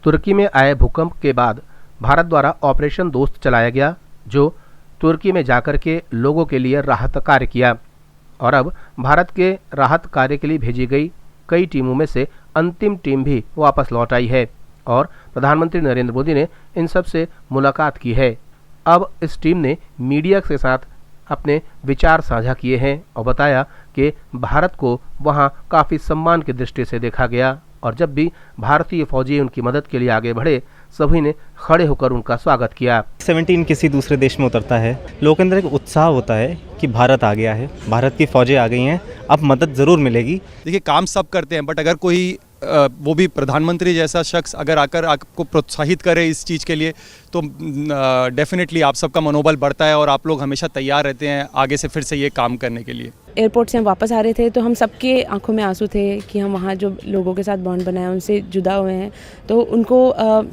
तुर्की में आए भूकंप के बाद भारत द्वारा ऑपरेशन दोस्त चलाया गया, जो तुर्की में जाकर के लोगों के लिए राहत कार्य किया। और अब भारत के राहत कार्य के लिए भेजी गई कई टीमों में से अंतिम टीम भी वापस लौट आई है और प्रधानमंत्री नरेंद्र मोदी ने इन सब से मुलाकात की है। अब इस टीम ने मीडिया के साथ अपने विचार साझा किए हैं और बताया कि भारत को वहां काफ़ी सम्मान की दृष्टि से देखा गया और जब भी भारतीय फौजी उनकी मदद के लिए आगे बढ़े, सभी ने खड़े होकर उनका स्वागत किया। 17 किसी दूसरे देश में उतरता है, लोगों के अंदर एक उत्साह होता है कि भारत आ गया है, भारत की फौजें आ गई हैं, अब मदद ज़रूर मिलेगी। देखिए, काम सब करते हैं, बट अगर कोई वो भी प्रधानमंत्री जैसा शख्स अगर आकर आपको प्रोत्साहित करे इस चीज़ के लिए, तो डेफिनेटली आप सबका मनोबल बढ़ता है और आप लोग हमेशा तैयार रहते हैं आगे से फिर से ये काम करने के लिए। एयरपोर्ट से हम वापस आ रहे थे तो हम सबके आंखों में आंसू थे कि हम वहाँ जो लोगों के साथ बॉन्ड बनाया उनसे जुदा हुए हैं, तो उनको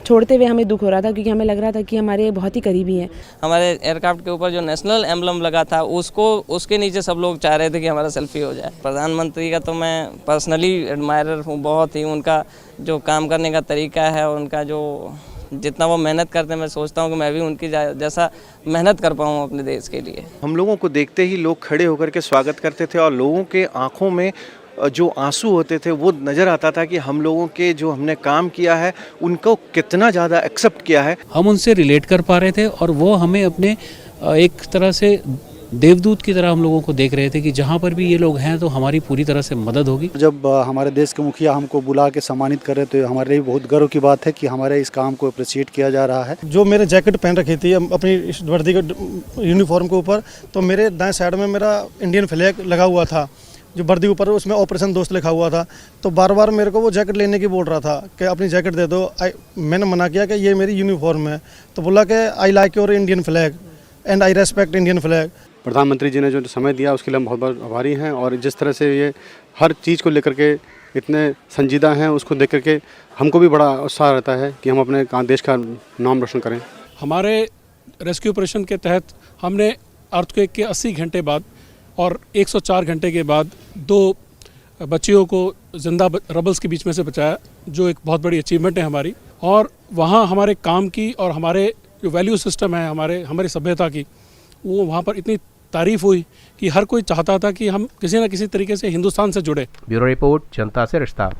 छोड़ते हुए हमें दुख हो रहा था क्योंकि हमें लग रहा था कि हमारे बहुत ही करीबी हैं। हमारे एयरक्राफ्ट के ऊपर जो नेशनल एम्बलम लगा था उसके नीचे सब लोग चाह रहे थे कि हमारा सेल्फी हो जाए। प्रधानमंत्री का तो मैं पर्सनली एडमायरर हूँ बहुत ही, उनका जो काम करने का तरीका है, उनका जो जितना वो मेहनत करते हैं, मैं सोचता हूँ कि मैं भी उनकी जैसा मेहनत कर पाऊँ अपने देश के लिए। हम लोगों को देखते ही लोग खड़े होकर के स्वागत करते थे और लोगों के आंखों में जो आंसू होते थे वो नज़र आता था कि हम लोगों के जो हमने काम किया है उनको कितना ज़्यादा एक्सेप्ट किया है। हम उनसे रिलेट कर पा रहे थे और वो हमें अपने एक तरह से देवदूत की तरह हम लोगों को देख रहे थे कि जहाँ पर भी ये लोग हैं तो हमारी पूरी तरह से मदद होगी। जब हमारे देश के मुखिया हमको बुला के सम्मानित कर रहे थे, हमारे लिए बहुत गर्व की बात है कि हमारे इस काम को अप्रिशिएट किया जा रहा है। जो मेरे जैकेट पहन रखी थी अपनी वर्दी के यूनिफॉर्म के ऊपर, तो मेरे दाएं साइड में मेरा इंडियन फ्लैग लगा हुआ था, जो वर्दी के ऊपर उसमें ऑपरेशन दोस्त लिखा हुआ था। तो बार बार मेरे को वो जैकेट लेने की बोल रहा था कि अपनी जैकेट दे दो। मैंने मना किया कि ये मेरी यूनिफॉर्म है, तो बोला कि I like your Indian flag and I respect Indian flag. प्रधानमंत्री जी ने जो समय दिया उसके लिए हम बहुत बहुत आभारी हैं और जिस तरह से ये हर चीज़ को लेकर के इतने संजीदा हैं, उसको देख करके हमको भी बड़ा उत्साह रहता है कि हम अपने देश का नाम रोशन करें। हमारे रेस्क्यू ऑपरेशन के तहत हमने अर्थक्वेक के 80 घंटे बाद और 104 घंटे के बाद 2 बच्चियों को जिंदा रबल्स के बीच में से बचाया, जो एक बहुत बड़ी अचीवमेंट है हमारी। और वहाँ हमारे काम की और हमारे जो वैल्यू सिस्टम है हमारी सभ्यता की, वो वहाँ पर इतनी तारीफ हुई कि हर कोई चाहता था कि हम किसी न किसी तरीके से हिंदुस्तान से जुड़े। ब्यूरो रिपोर्ट, जनता से रिश्ता।